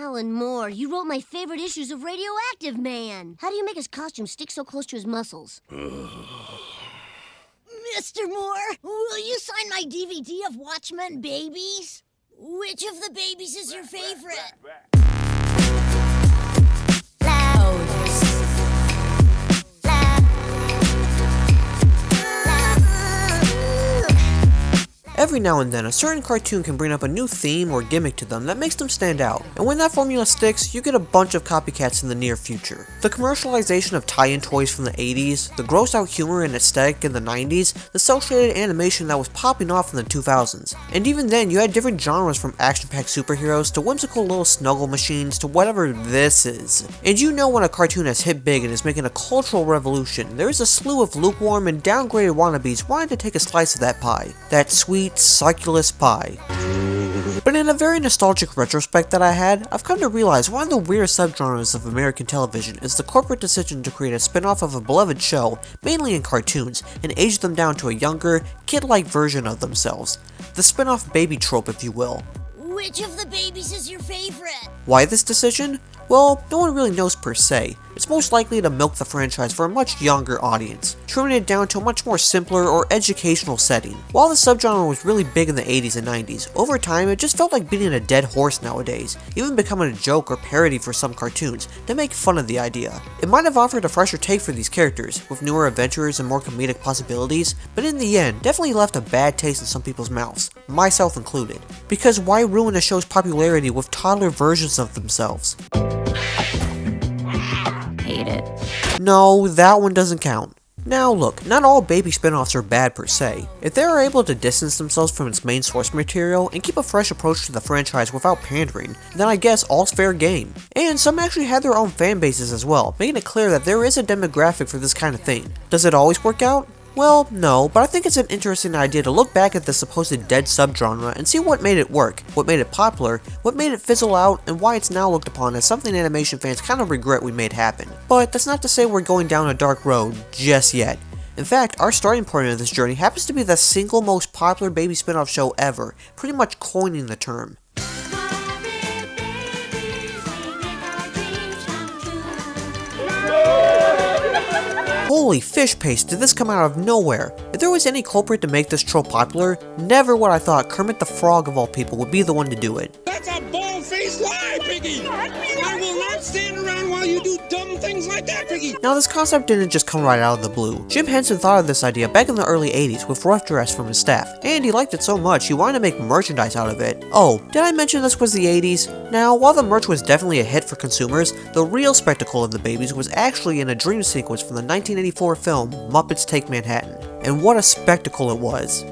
Alan Moore, you wrote my favorite issues of Radioactive Man. How do you make his costume stick so close to his muscles? Mr. Moore, will you sign my DVD of Watchmen Babies? Which of the babies is your favorite? Every now and then, a certain cartoon can bring up a new theme or gimmick to them that makes them stand out, and when that formula sticks, you get a bunch of copycats in the near future. The commercialization of tie-in toys from the 80s, the gross-out humor and aesthetic in the 90s, the cel-shaded animation that was popping off in the 2000s. And even then, you had different genres from action-packed superheroes to whimsical little snuggle machines to whatever this is. And you know when a cartoon has hit big and is making a cultural revolution, there is a slew of lukewarm and downgraded wannabes wanting to take a slice of that pie. That sweet, succulent pie. But in a very nostalgic retrospect that I had, I've come to realize one of the weird subgenres of American television is the corporate decision to create a spin-off of a beloved show, mainly in cartoons, and age them down to a younger, kid-like version of themselves. The spin-off baby trope, if you will. Which of the babies is your favorite? Why this decision? Well, no one really knows per se. It's most likely to milk the franchise for a much younger audience, trimming it down to a much more simpler or educational setting. While the subgenre was really big in the 80s and 90s, over time it just felt like beating a dead horse nowadays, even becoming a joke or parody for some cartoons to make fun of the idea. It might have offered a fresher take for these characters, with newer adventures and more comedic possibilities, but in the end, definitely left a bad taste in some people's mouths, myself included. Because why ruin a show's popularity with toddler versions of themselves? Hate it. No, that one doesn't count. Now look, not all baby spin-offs are bad per se. If they are able to distance themselves from its main source material and keep a fresh approach to the franchise without pandering, then I guess all's fair game. And some actually had their own fan bases as well, making it clear that there is a demographic for this kind of thing. Does it always work out? Well, no, but I think it's an interesting idea to look back at the supposed dead subgenre and see what made it work, what made it popular, what made it fizzle out, and why it's now looked upon as something animation fans kind of regret we made happen. But that's not to say we're going down a dark road just yet. In fact, our starting point of this journey happens to be the single most popular baby spin-off show ever, pretty much coining the term. Holy fish paste, did this come out of nowhere? If there was any culprit to make this trope popular, never would I thought Kermit the Frog of all people would be the one to do it. That's a bald-faced lie, Piggy! I will not stand around while you do dumb things like that, Piggy! Now this concept didn't just come right out of the blue. Jim Henson thought of this idea back in the early 80s with rough drafts from his staff, and he liked it so much he wanted to make merchandise out of it. Oh, did I mention this was the 80s? Now, while the merch was definitely a hit for consumers, the real spectacle of the babies was actually in a dream sequence from the 1984 film Muppets Take Manhattan. And what a spectacle it was.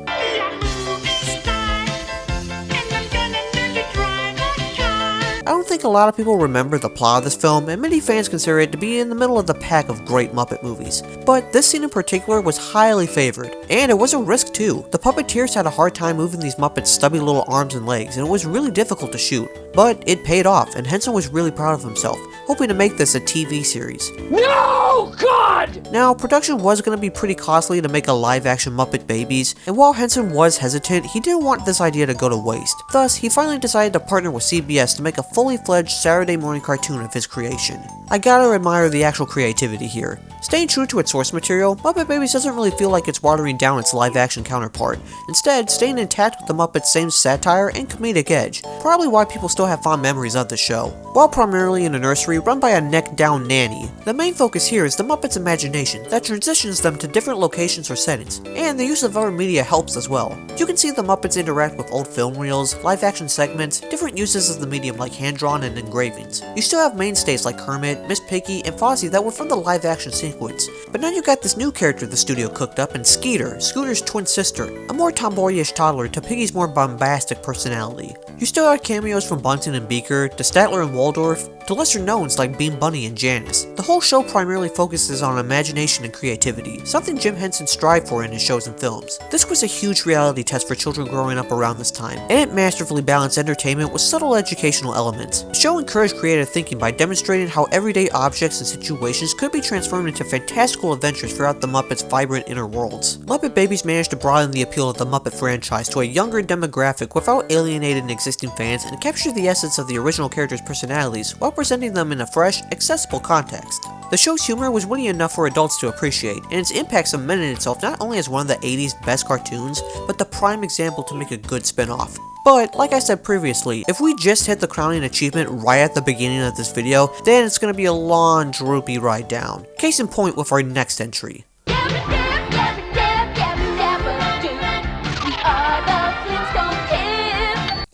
I don't think a lot of people remember the plot of this film, and many fans consider it to be in the middle of the pack of great Muppet movies. But this scene in particular was highly favored, and it was a risk too. The puppeteers had a hard time moving these Muppets' stubby little arms and legs, and it was really difficult to shoot. But it paid off, and Henson was really proud of himself, hoping to make this a TV series. No, God! Now, production was going to be pretty costly to make a live-action Muppet Babies, and while Henson was hesitant, he didn't want this idea to go to waste. Thus, he finally decided to partner with CBS to make a fully fledged Saturday morning cartoon of his creation. I gotta admire the actual creativity here. Staying true to its source material, Muppet Babies doesn't really feel like it's watering down its live-action counterpart, instead staying intact with the Muppets' same satire and comedic edge, probably why people still have fond memories of the show. While primarily in a nursery run by a neck-down nanny, the main focus here is the Muppets' imagination that transitions them to different locations or settings, and the use of other media helps as well. You can see the Muppets interact with old film reels, live-action segments, different uses of the medium like hand-drawn and engravings. You still have mainstays like Kermit, Miss Piggy, and Fozzie that were from the live-action sequence, but now you got this new character the studio cooked up in Skeeter, Scooter's twin sister, a more tomboyish toddler to Piggy's more bombastic personality. You still have cameos from Bunsen and Beaker, to Statler and Waldorf, to lesser knowns like Bean Bunny and Janice. The whole show primarily focuses on imagination and creativity, something Jim Henson strived for in his shows and films. This was a huge reality test for children growing up around this time, and it masterfully balanced entertainment with subtle educational elements. The show encouraged creative thinking by demonstrating how everyday objects and situations could be transformed into fantastical adventures throughout the Muppets' vibrant inner worlds. Muppet Babies managed to broaden the appeal of the Muppet franchise to a younger demographic without alienating existing fans and capture the essence of the original characters' personalities while presenting them in a fresh, accessible context. The show's humor was witty enough for adults to appreciate, and its impact cemented itself not only as one of the 80s best cartoons, but the prime example to make a good spin-off. But, like I said previously, if we just hit the crowning achievement right at the beginning of this video, then it's gonna be a long, droopy ride down. Case in point with our next entry.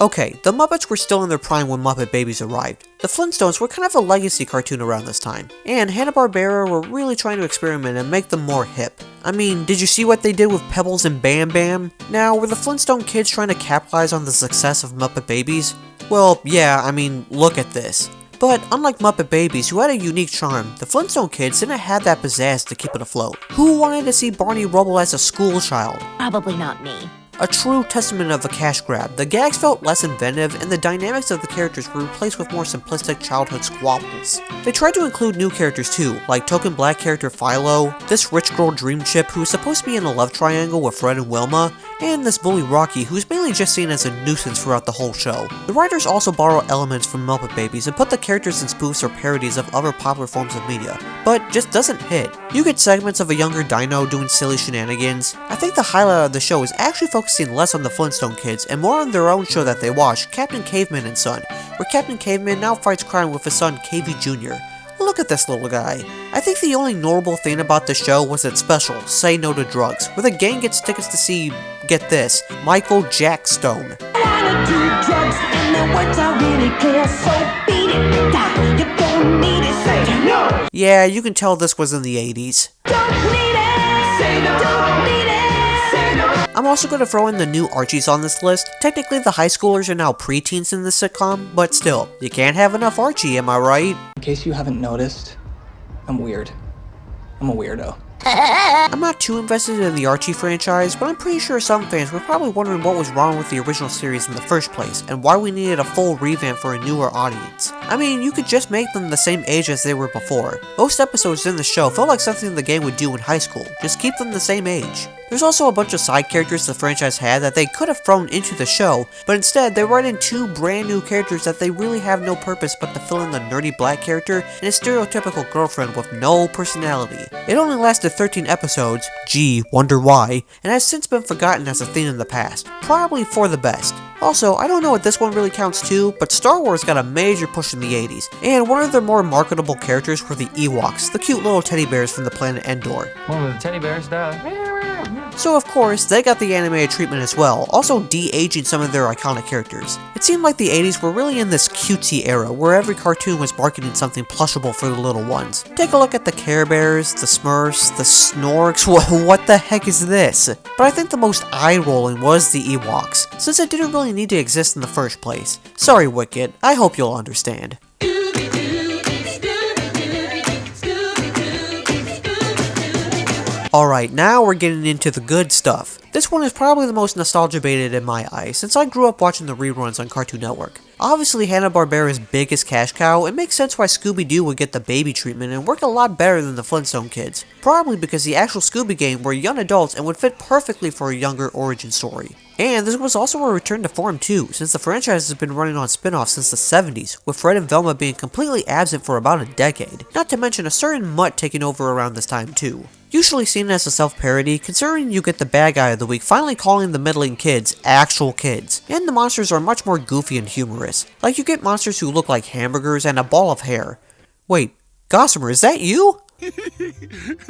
Okay, the Muppets were still in their prime when Muppet Babies arrived. The Flintstones were kind of a legacy cartoon around this time, and Hanna-Barbera were really trying to experiment and make them more hip. I mean, did you see what they did with Pebbles and Bam Bam? Now, were the Flintstone kids trying to capitalize on the success of Muppet Babies? Well, yeah, I mean, look at this. But unlike Muppet Babies, who had a unique charm, the Flintstone kids didn't have that pizzazz to keep it afloat. Who wanted to see Barney Rubble as a school child? Probably not me. A true testament of a cash grab, the gags felt less inventive and the dynamics of the characters were replaced with more simplistic childhood squabbles. They tried to include new characters too, like token black character Philo, this rich girl Dream Chip who is supposed to be in a love triangle with Fred and Wilma, and this bully Rocky who's mainly just seen as a nuisance throughout the whole show. The writers also borrow elements from Muppet Babies and put the characters in spoofs or parodies of other popular forms of media, but just doesn't hit. You get segments of a younger Dino doing silly shenanigans. I think the highlight of the show is actually focusing less on the Flintstone kids and more on their own show that they watch, Captain Caveman and Son, where Captain Caveman now fights crime with his son KV Jr. Look at this little guy. I think the only notable thing about the show was its special, Say No to Drugs, where the gang gets tickets to see, get this, Michael Jack Stone. Yeah, you can tell this was in the 80s. I'm also going to throw in the new Archies on this list. Technically, the high schoolers are now preteens in this sitcom, but still, you can't have enough Archie, am I right? In case you haven't noticed, I'm weird. I'm a weirdo. I'm not too invested in the Archie franchise, but I'm pretty sure some fans were probably wondering what was wrong with the original series in the first place, and why we needed a full revamp for a newer audience. I mean, you could just make them the same age as they were before. Most episodes in the show felt like something the gang would do in high school, just keep them the same age. There's also a bunch of side characters the franchise had that they could have thrown into the show, but instead they write in two brand new characters that they really have no purpose but to fill in the nerdy black character and a stereotypical girlfriend with no personality. It only lasted 13 episodes, gee, wonder why, and has since been forgotten as a thing in the past, probably for the best. Also, I don't know if this one really counts too, but Star Wars got a major push in the 80s, and one of their more marketable characters were the Ewoks, the cute little teddy bears from the planet Endor. One of the teddy bears died. So of course, they got the animated treatment as well, also de-aging some of their iconic characters. It seemed like the 80s were really in this cutesy era, where every cartoon was marketing something plushable for the little ones. Take a look at the Care Bears, the Smurfs, the Snorks, what the heck is this? But I think the most eye-rolling was the Ewoks, since it didn't really need to exist in the first place. Sorry Wicket, I hope you'll understand. Alright, now we're getting into the good stuff. This one is probably the most nostalgia-baited in my eyes, since I grew up watching the reruns on Cartoon Network. Obviously Hanna-Barbera's biggest cash cow, it makes sense why Scooby-Doo would get the baby treatment and work a lot better than the Flintstone kids. Probably because the actual Scooby Gang were young adults and would fit perfectly for a younger origin story. And this was also a return to form too, since the franchise has been running on Spinoffs since the 70s, with Fred and Velma being completely absent for about a decade, not to mention a certain mutt taking over around this time too. Usually seen as a self-parody, considering you get the bad guy of the week finally calling the middling kids actual kids, and the monsters are much more goofy and humorous. Like you get monsters who look like hamburgers and a ball of hair. Wait, Gossamer, is that you?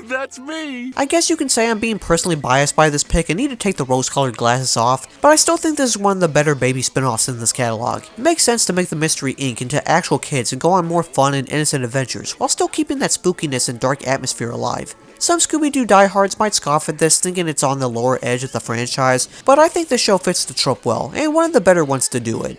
That's me. I guess you can say I'm being personally biased by this pick and need to take the rose-colored glasses off, but I still think this is one of the better baby spin-offs in this catalog. It makes sense to make the Mystery Inc. into actual kids and go on more fun and innocent adventures, while still keeping that spookiness and dark atmosphere alive. Some Scooby-Doo diehards might scoff at this, thinking it's on the lower edge of the franchise, but I think the show fits the trope well, and one of the better ones to do it.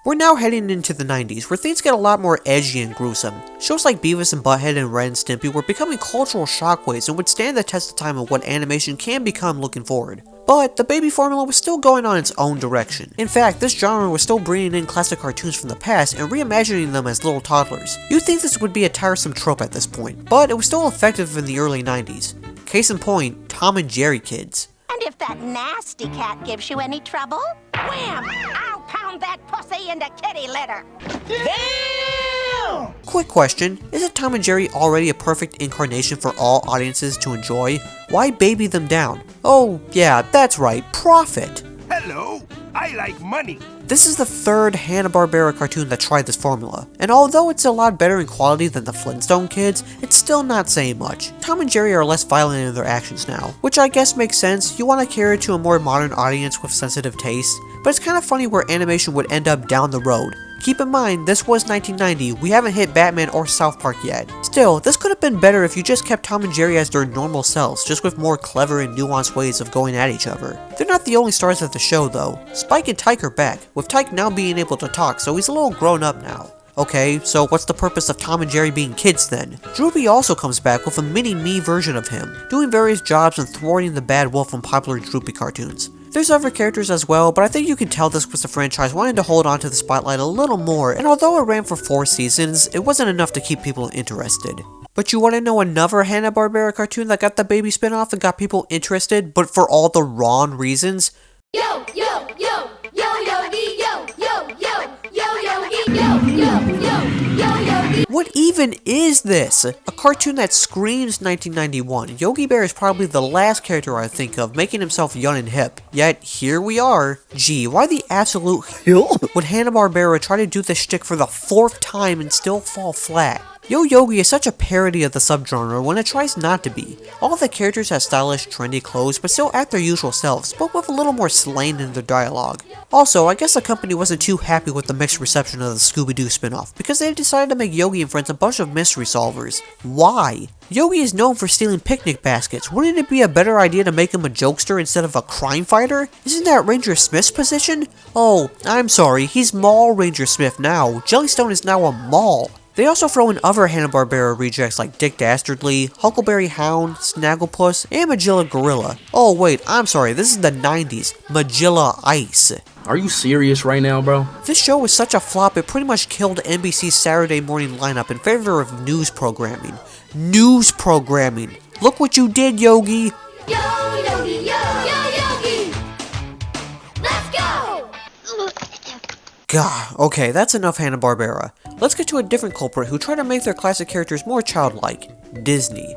We're now heading into the 90s, where things get a lot more edgy and gruesome. Shows like Beavis and Butthead and Ren and Stimpy were becoming cultural shockwaves and would stand the test of time of what animation can become looking forward. But the baby formula was still going on its own direction. In fact, this genre was still bringing in classic cartoons from the past and reimagining them as little toddlers. You'd think this would be a tiresome trope at this point, but it was still effective in the early 90s. Case in point, Tom and Jerry kids. And if that nasty cat gives you any trouble, wham! I'll pound that pussy into kitty litter. Damn! Quick question, isn't Tom and Jerry already a perfect incarnation for all audiences to enjoy? Why baby them down? Oh yeah, that's right, profit! Hello, I like money. This is the third Hanna-Barbera cartoon that tried this formula, and although it's a lot better in quality than the Flintstone kids, it's still not saying much. Tom and Jerry are less violent in their actions now, which I guess makes sense. You want to cater to a more modern audience with sensitive tastes, but it's kind of funny where animation would end up down the road. Keep in mind, this was 1990, we haven't hit Batman or South Park yet. Still, this could have been better if you just kept Tom and Jerry as their normal selves, just with more clever and nuanced ways of going at each other. They're not the only stars of the show though. Spike and Tyke are back, with Tyke now being able to talk, so he's a little grown up now. Okay, so what's the purpose of Tom and Jerry being kids then? Droopy also comes back with a mini-me version of him, doing various jobs and thwarting the bad wolf from popular Droopy cartoons. There's other characters as well, but I think you can tell this was the franchise wanting to hold on to the spotlight a little more, and although it ran for 4 seasons, it wasn't enough to keep people interested. But you want to know another Hanna-Barbera cartoon that got the baby spin-off and got people interested, but for all the wrong reasons? Yo, yo, yo, yo, yogi, yo, yo, yo, yo, yogi, yo, yo, yo, yo, yogi. What even is this? A cartoon that screams 1991. Yogi Bear is probably the last character I think of, making himself young and hip. Yet, here we are. Gee, why the absolute hell would Hanna-Barbera try to do this shtick for the 4th time and still fall flat? Yo Yogi is such a parody of the subgenre when it tries not to be. All the characters have stylish, trendy clothes, but still act their usual selves, but with a little more slang in their dialogue. Also, I guess the company wasn't too happy with the mixed reception of the Scooby-Doo spin-off, because they decided to make Yogi and Friends a bunch of mystery solvers. Why? Yogi is known for stealing picnic baskets. Wouldn't it be a better idea to make him a jokester instead of a crime fighter? Isn't that Ranger Smith's position? Oh, I'm sorry, he's Mall Ranger Smith now. Jellystone is now a mall. They also throw in other Hanna-Barbera rejects like Dick Dastardly, Huckleberry Hound, Snagglepuss, and Magilla Gorilla. Oh wait, I'm sorry, this is the 90s. Magilla Ice. Are you serious right now, bro? This show was such a flop it pretty much killed NBC's Saturday morning lineup in favor of news programming. News programming! Look what you did, Yogi! Yo, yogi, yo, yo, yogi. Let's go. Gah, okay, that's enough Hanna-Barbera. Let's get to a different culprit who tried to make their classic characters more childlike. Disney.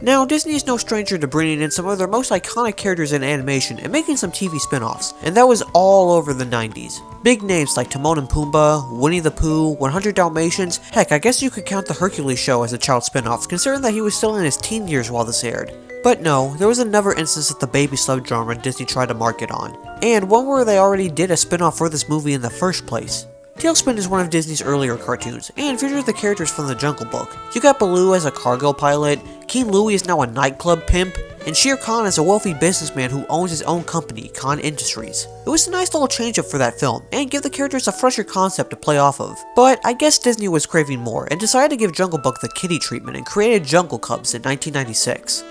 Now, Disney is no stranger to bringing in some of their most iconic characters in animation and making some TV spin-offs, and that was all over the 90s. Big names like Timon and Pumbaa, Winnie the Pooh, 100 Dalmatians, heck, I guess you could count the Hercules show as a child spin-off, considering that he was still in his teen years while this aired. But no, there was another instance of the baby subgenre Disney tried to market on, and one where they already did a spin-off for this movie in the first place. Tailspin is one of Disney's earlier cartoons, and features the characters from the Jungle Book. You got Baloo as a cargo pilot, King Louie is now a nightclub pimp, and Shere Khan is a wealthy businessman who owns his own company, Khan Industries. It was a nice little change-up for that film, and give the characters a fresher concept to play off of. But I guess Disney was craving more, and decided to give Jungle Book the kiddie treatment and created Jungle Cubs in 1996.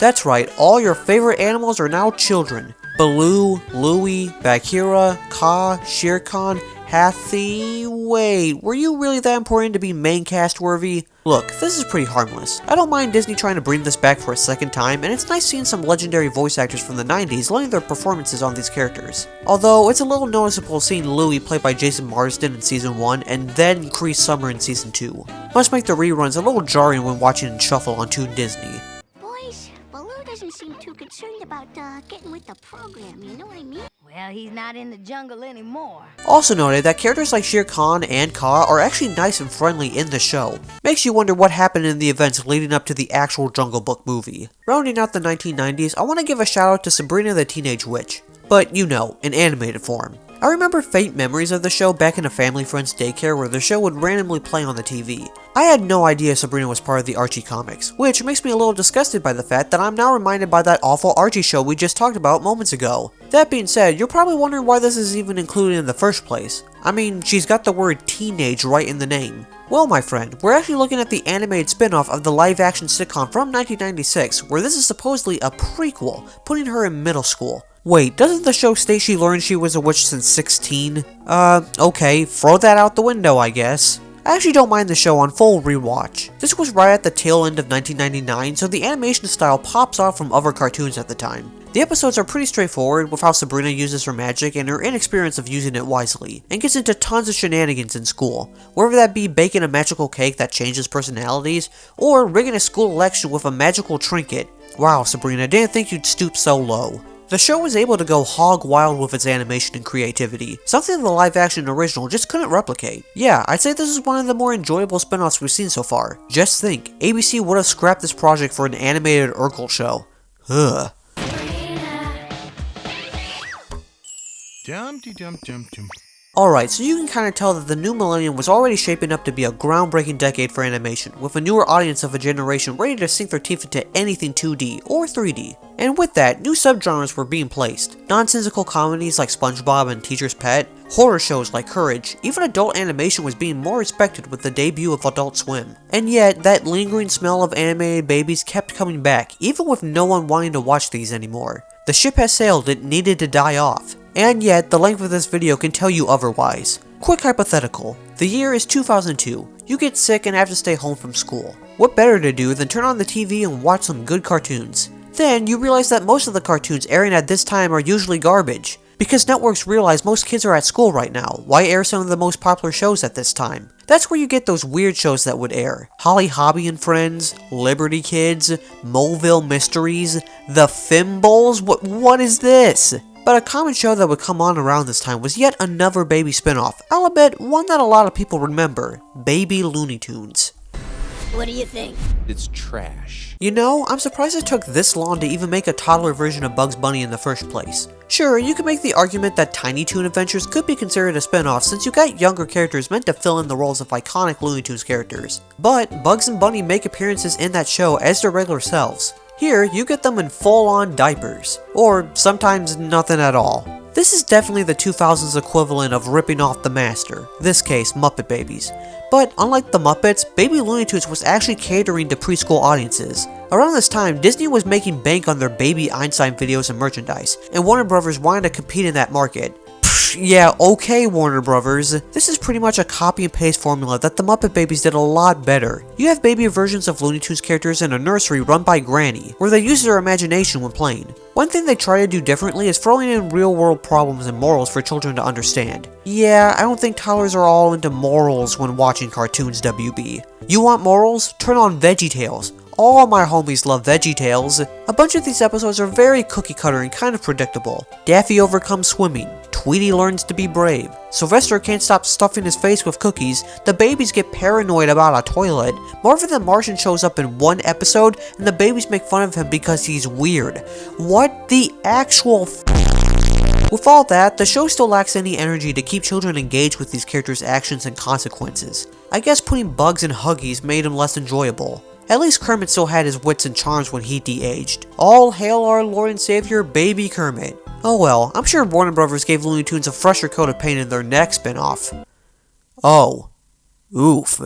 That's right, all your favorite animals are now children. Baloo, Louie, Bagheera, Kaa, Shere Khan, Hathi... Wait, were you really that important to be main cast worthy? Look, this is pretty harmless. I don't mind Disney trying to bring this back for a second time, and it's nice seeing some legendary voice actors from the 90s lending their performances on these characters. Although, it's a little noticeable seeing Louie played by Jason Marsden in Season 1, and then Cree Summer in Season 2. Must make the reruns a little jarring when watching in shuffle on Toon Disney. Boys, Baloo doesn't seem too concerned about getting with the program, you know what I mean? Well, he's not in the jungle anymore. Also noted that characters like Shere Khan and Kaa are actually nice and friendly in the show. Makes you wonder what happened in the events leading up to the actual Jungle Book movie. Rounding out the 1990s, I want to give a shout out to Sabrina the Teenage Witch. But you know, in animated form. I remember faint memories of the show back in a family friend's daycare where the show would randomly play on the TV. I had no idea Sabrina was part of the Archie comics, which makes me a little disgusted by the fact that I'm now reminded by that awful Archie show we just talked about moments ago. That being said, you're probably wondering why this is even included in the first place. I mean, she's got the word teenage right in the name. Well, my friend, we're actually looking at the animated spin-off of the live-action sitcom from 1996, where this is supposedly a prequel, putting her in middle school. Wait, doesn't the show state she learned she was a witch since 16? Okay, throw that out the window, I guess. I actually don't mind the show on full rewatch. This was right at the tail end of 1999, so the animation style pops off from other cartoons at the time. The episodes are pretty straightforward with how Sabrina uses her magic and her inexperience of using it wisely, and gets into tons of shenanigans in school, whether that be baking a magical cake that changes personalities, or rigging a school election with a magical trinket. Wow, Sabrina, didn't think you'd stoop so low. The show was able to go hog wild with its animation and creativity, something the live-action original just couldn't replicate. Yeah, I'd say this is one of the more enjoyable spin-offs we've seen so far. Just think, ABC would have scrapped this project for an animated Urkel show. Ugh. Alright, so you can kinda tell that the new millennium was already shaping up to be a groundbreaking decade for animation, with a newer audience of a generation ready to sink their teeth into anything 2D or 3D. And with that, new subgenres were being placed. Nonsensical comedies like SpongeBob and Teacher's Pet, horror shows like Courage, even adult animation was being more respected with the debut of Adult Swim. And yet, that lingering smell of animated babies kept coming back, even with no one wanting to watch these anymore. The ship has sailed, it needed to die off. And yet, the length of this video can tell you otherwise. Quick hypothetical. The year is 2002. You get sick and have to stay home from school. What better to do than turn on the TV and watch some good cartoons? Then, you realize that most of the cartoons airing at this time are usually garbage. Because networks realize most kids are at school right now, why air some of the most popular shows at this time? That's where you get those weird shows that would air. Holly Hobby and Friends, Liberty Kids, Moleville Mysteries, The Fimbles, what is this? But a common show that would come on around this time was yet another baby spinoff, I'll admit one that a lot of people remember, Baby Looney Tunes. What do you think? It's trash. You know, I'm surprised it took this long to even make a toddler version of Bugs Bunny in the first place. Sure, you could make the argument that Tiny Toon Adventures could be considered a spin-off since you got younger characters meant to fill in the roles of iconic Looney Tunes characters. But Bugs and Bunny make appearances in that show as their regular selves. Here, you get them in full-on diapers, or sometimes nothing at all. This is definitely the 2000s equivalent of ripping off the master, this case Muppet Babies. But unlike the Muppets, Baby Looney Tunes was actually catering to preschool audiences. Around this time, Disney was making bank on their Baby Einstein videos and merchandise, and Warner Brothers wanted to compete in that market. Yeah, okay, Warner Brothers. This is pretty much a copy and paste formula that the Muppet Babies did a lot better. You have baby versions of Looney Tunes characters in a nursery run by Granny, where they use their imagination when playing. One thing they try to do differently is throwing in real world problems and morals for children to understand. Yeah, I don't think toddlers are all into morals when watching cartoons, WB. You want morals? Turn on VeggieTales. All my homies love VeggieTales. A bunch of these episodes are very cookie cutter and kind of predictable. Daffy overcomes swimming. Tweety learns to be brave. Sylvester can't stop stuffing his face with cookies. The babies get paranoid about a toilet. Marvin the Martian shows up in one episode and the babies make fun of him because he's weird. What the actual With all that, the show still lacks any energy to keep children engaged with these characters' actions and consequences. I guess putting Bugs in Huggies made him less enjoyable. At least Kermit still had his wits and charms when he de-aged. All hail our Lord and Savior, Baby Kermit. Oh well, I'm sure Warner Brothers gave Looney Tunes a fresher coat of paint in their next spin-off. Oh. Oof.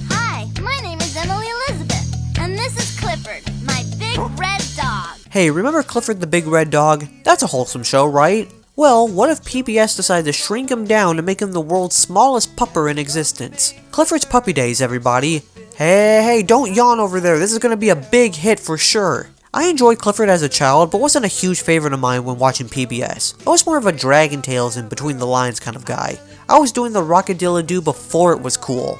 Hi, my name is Emily Elizabeth, and this is Clifford, my big red dog. Hey, remember Clifford the Big Red Dog? That's a wholesome show, right? Well, what if PBS decided to shrink him down and make him the world's smallest pupper in existence? Clifford's Puppy Days, everybody. Hey, don't yawn over there, this is gonna be a big hit for sure. I enjoyed Clifford as a child, but wasn't a huge favorite of mine when watching PBS. I was more of a Dragon Tales and Between the Lines kind of guy. I was doing the Rockadilla-Doo before it was cool.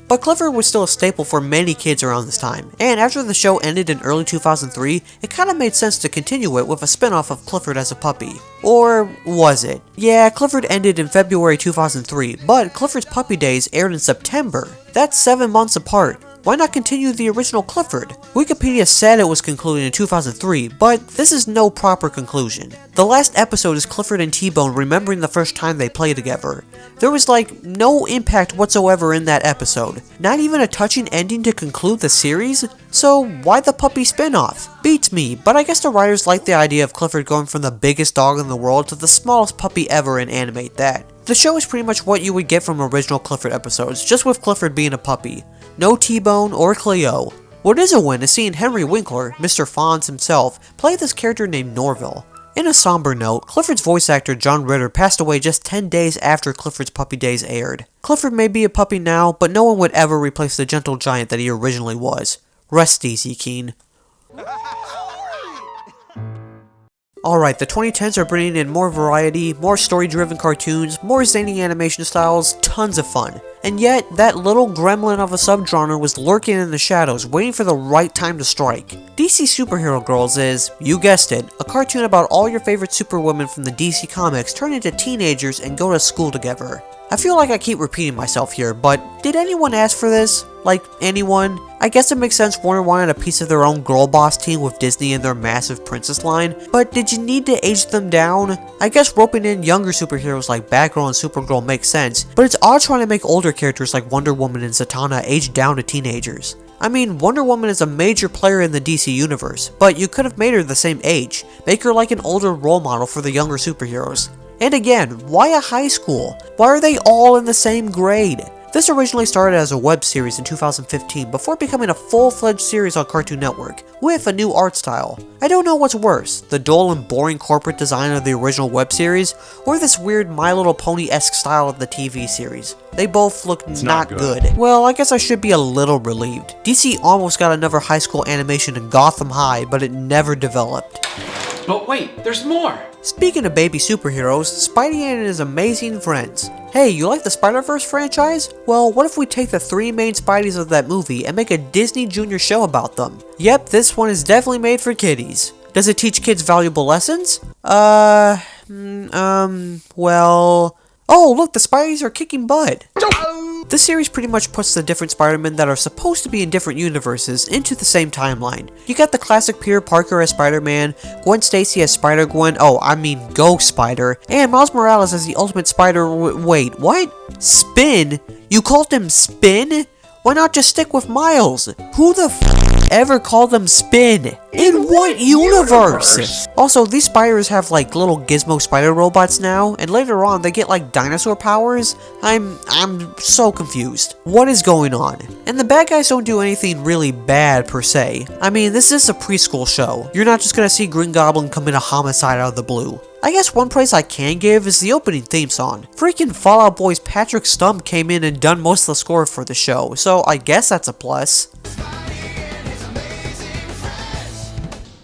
But Clifford was still a staple for many kids around this time, and after the show ended in early 2003, it kinda made sense to continue it with a spin-off of Clifford as a puppy. Or was it? Yeah, Clifford ended in February 2003, but Clifford's Puppy Days aired in September. That's 7 months apart. Why not continue the original Clifford? Wikipedia said it was concluded in 2003, but this is no proper conclusion. The last episode is Clifford and T-Bone remembering the first time they played together. There was like no impact whatsoever in that episode. Not even a touching ending to conclude the series? So why the puppy spin-off? Beats me, but I guess the writers like the idea of Clifford going from the biggest dog in the world to the smallest puppy ever and animate that. The show is pretty much what you would get from original Clifford episodes, just with Clifford being a puppy. No T-Bone or Cleo. What is a win is seeing Henry Winkler, Mr. Fonz himself, play this character named Norville. In a somber note, Clifford's voice actor John Ritter passed away just 10 days after Clifford's puppy days aired. Clifford may be a puppy now, but no one would ever replace the gentle giant that he originally was. Rest easy, Keen. Alright, the 2010s are bringing in more variety, more story-driven cartoons, more zany animation styles, tons of fun. And yet, that little gremlin of a subgenre was lurking in the shadows, waiting for the right time to strike. DC Superhero Girls is, you guessed it, a cartoon about all your favorite superwomen from the DC Comics turn into teenagers and go to school together. I feel like I keep repeating myself here, but did anyone ask for this? Like, anyone? I guess it makes sense Warner wanted a piece of their own girl boss team with Disney and their massive princess line, but did you need to age them down? I guess roping in younger superheroes like Batgirl and Supergirl makes sense, but it's odd trying to make older characters like Wonder Woman and Zatanna age down to teenagers. I mean, Wonder Woman is a major player in the DC universe, but you could have made her the same age, make her like an older role model for the younger superheroes. And again, why a high school? Why are they all in the same grade? This originally started as a web series in 2015 before becoming a full-fledged series on Cartoon Network, with a new art style. I don't know what's worse, the dull and boring corporate design of the original web series, or this weird My Little Pony-esque style of the TV series. They both look not good. Well, I guess I should be a little relieved. DC almost got another high school animation in Gotham High, but it never developed. But wait, there's more! Speaking of baby superheroes, Spidey and his amazing friends. Hey, you like the Spider-Verse franchise? Well, what if we take the 3 main Spideys of that movie and make a Disney Junior show about them? Yep, this one is definitely made for kiddies. Does it teach kids valuable lessons? Well... Oh, look, the Spideys are kicking butt! This series pretty much puts the different Spider-Men that are supposed to be in different universes into the same timeline. You got the classic Peter Parker as Spider-Man, Gwen Stacy as Spider-Gwen, Ghost Spider, and Miles Morales as the Ultimate Spider. Wait, what? Spin? You called him Spin? Why not just stick with Miles? Who the ever called them Spin? In what universe? Also, these spiders have like little gizmo spider robots now, and later on they get like dinosaur powers. I'm so confused. What is going on? And the bad guys don't do anything really bad per se. I mean, this is a preschool show. You're not just gonna see Green Goblin commit a homicide out of the blue. I guess one praise I can give is the opening theme song. Freaking Fall Out Boy's Patrick Stump came in and done most of the score for the show, so I guess that's a plus.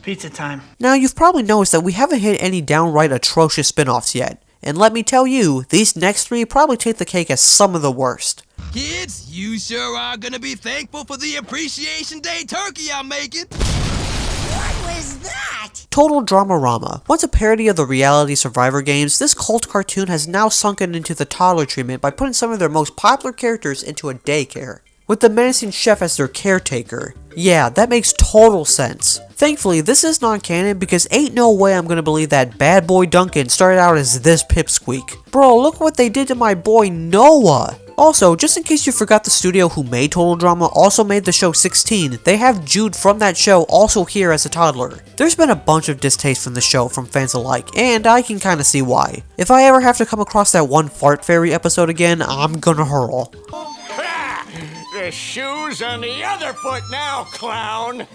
Pizza time. Now, you've probably noticed that we haven't hit any downright atrocious spin-offs yet, and let me tell you, these next 3 probably take the cake as some of the worst. Kids, you sure are gonna be thankful for the Appreciation Day turkey I'm making. What was that? Total Dramarama. Once a parody of the reality Survivor games, this cult cartoon has now sunken into the toddler treatment by putting some of their most popular characters into a daycare, with the menacing chef as their caretaker. Yeah, that makes total sense. Thankfully, this is non-canon because ain't no way I'm gonna believe that bad boy Duncan started out as this pipsqueak. Bro, look what they did to my boy Noah! Also, just in case you forgot, the studio who made Total Drama also made the show 16, they have Jude from that show also here as a toddler. There's been a bunch of distaste from the show from fans alike, and I can kinda see why. If I ever have to come across that one Fart Fairy episode again, I'm gonna hurl. The shoe's on the other foot now, clown.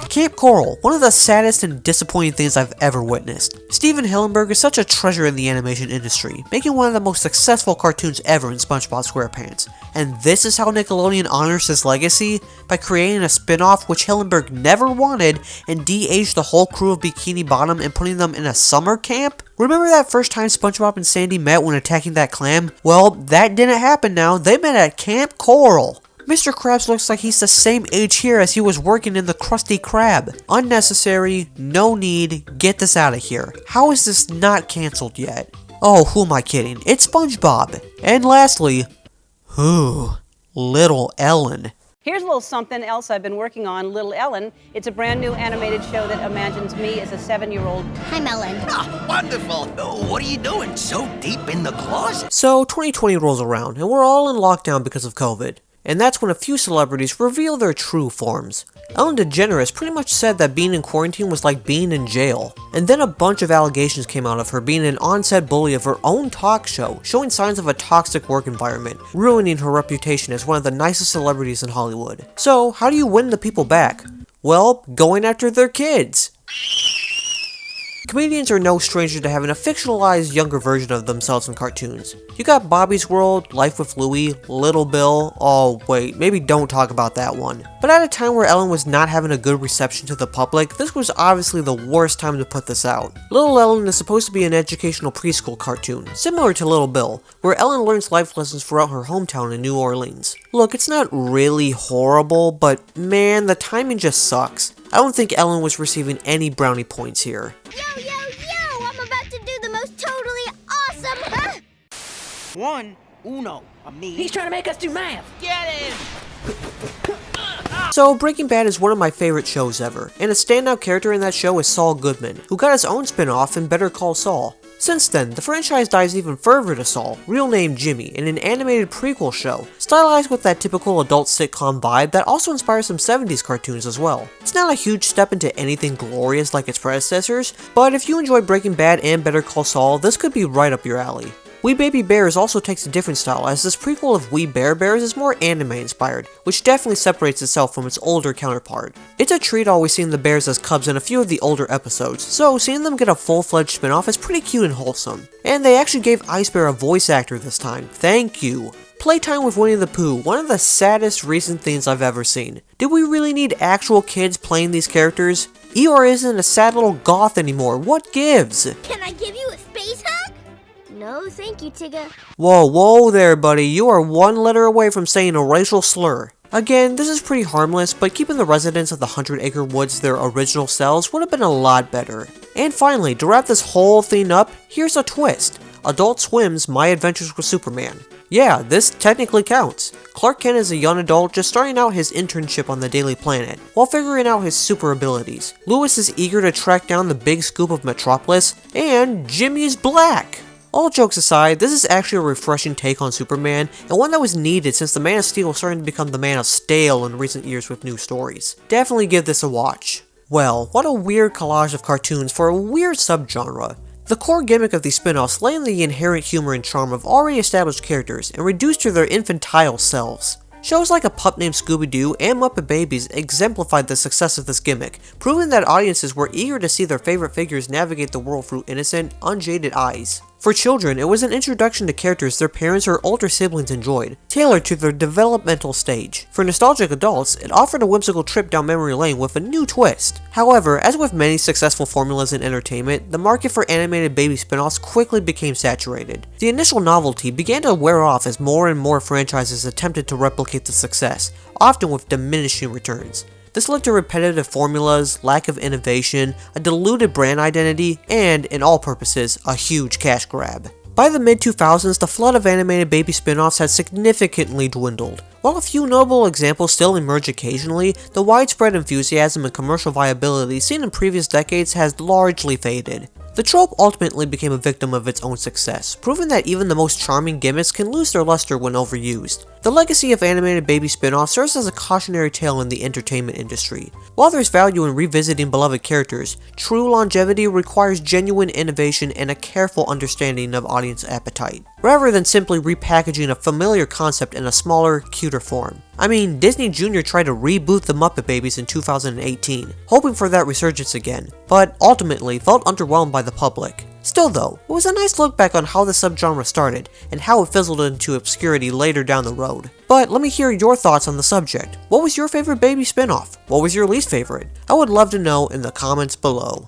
Camp Coral, one of the saddest and disappointing things I've ever witnessed. Steven Hillenburg is such a treasure in the animation industry, making one of the most successful cartoons ever in SpongeBob SquarePants. And this is how Nickelodeon honors his legacy? By creating a spin-off which Hillenburg never wanted and de-aged the whole crew of Bikini Bottom and putting them in a summer camp? Remember that first time SpongeBob and Sandy met when attacking that clam? Well, that didn't happen now, they met at Camp Coral. Mr. Krabs looks like he's the same age here as he was working in the Krusty Krab. Unnecessary, no need, get this out of here. How is this not cancelled yet? Oh, who am I kidding? It's SpongeBob. And lastly, Little Ellen. Here's a little something else I've been working on, Little Ellen. It's a brand new animated show that imagines me as a 7-year-old. I'm Ellen. Oh, wonderful. Oh, what are you doing so deep in the closet? So 2020 rolls around, and we're all in lockdown because of COVID. And that's when a few celebrities reveal their true forms. Ellen DeGeneres pretty much said that being in quarantine was like being in jail. And then a bunch of allegations came out of her being an on-set bully of her own talk show, showing signs of a toxic work environment, ruining her reputation as one of the nicest celebrities in Hollywood. So, how do you win the people back? Well, going after their kids. Comedians are no stranger to having a fictionalized younger version of themselves in cartoons. You got Bobby's World, Life with Louie, Little Bill, oh wait, maybe don't talk about that one. But at a time where Ellen was not having a good reception to the public, this was obviously the worst time to put this out. Little Ellen is supposed to be an educational preschool cartoon, similar to Little Bill, where Ellen learns life lessons throughout her hometown in New Orleans. Look, it's not really horrible, but man, the timing just sucks. I don't think Ellen was receiving any brownie points here. Yo, yo, yo! I'm about to do the most totally awesome... One, uno, a me. He's trying to make us do math. Get him! So, Breaking Bad is one of my favorite shows ever, and a standout character in that show is Saul Goodman, who got his own spin-off in Better Call Saul. Since then, the franchise dives even further to Saul, real name Jimmy, in an animated prequel show, stylized with that typical adult sitcom vibe that also inspires some 70s cartoons as well. It's not a huge step into anything glorious like its predecessors, but if you enjoy Breaking Bad and Better Call Saul, this could be right up your alley. We Baby Bears also takes a different style, as this prequel of We Bare Bears is more anime inspired, which definitely separates itself from its older counterpart. It's a treat always seeing the bears as cubs in a few of the older episodes, so seeing them get a full-fledged spin-off is pretty cute and wholesome. And they actually gave Ice Bear a voice actor this time, thank you. Playtime with Winnie the Pooh, one of the saddest recent things I've ever seen. Did we really need actual kids playing these characters? Eeyore isn't a sad little goth anymore, what gives? Can I give you a space hug? No, thank you, Tigger. Whoa there, buddy. You are one letter away from saying a racial slur. Again, this is pretty harmless, but keeping the residents of the 100 Acre Woods their original selves would have been a lot better. And finally, to wrap this whole thing up, here's a twist. Adult Swim's My Adventures with Superman. Yeah, this technically counts. Clark Kent is a young adult just starting out his internship on the Daily Planet, while figuring out his super abilities. Lois is eager to track down the big scoop of Metropolis, and Jimmy is black. All jokes aside, this is actually a refreshing take on Superman, and one that was needed since the Man of Steel was starting to become the Man of Stale in recent years with new stories. Definitely give this a watch. Well, what a weird collage of cartoons for a weird subgenre. The core gimmick of these spin-offs lay in the inherent humor and charm of already established characters and reduced to their infantile selves. Shows like A Pup Named Scooby-Doo and Muppet Babies exemplified the success of this gimmick, proving that audiences were eager to see their favorite figures navigate the world through innocent, unjaded eyes. For children, it was an introduction to characters their parents or older siblings enjoyed, tailored to their developmental stage. For nostalgic adults, it offered a whimsical trip down memory lane with a new twist. However, as with many successful formulas in entertainment, the market for animated baby spin-offs quickly became saturated. The initial novelty began to wear off as more and more franchises attempted to replicate the success, often with diminishing returns. This led to repetitive formulas, lack of innovation, a diluted brand identity, and, in all purposes, a huge cash grab. By the mid-2000s, the flood of animated baby spin-offs had significantly dwindled. While a few notable examples still emerge occasionally, the widespread enthusiasm and commercial viability seen in previous decades has largely faded. The trope ultimately became a victim of its own success, proving that even the most charming gimmicks can lose their luster when overused. The legacy of animated baby spin-offs serves as a cautionary tale in the entertainment industry. While there's value in revisiting beloved characters, true longevity requires genuine innovation and a careful understanding of audience appetite, rather than simply repackaging a familiar concept in a smaller, cuter form. I mean, Disney Jr. tried to reboot the Muppet Babies in 2018, hoping for that resurgence again, but ultimately felt underwhelmed by the public. Still though, it was a nice look back on how the subgenre started, and how it fizzled into obscurity later down the road. But let me hear your thoughts on the subject. What was your favorite baby spin-off? What was your least favorite? I would love to know in the comments below.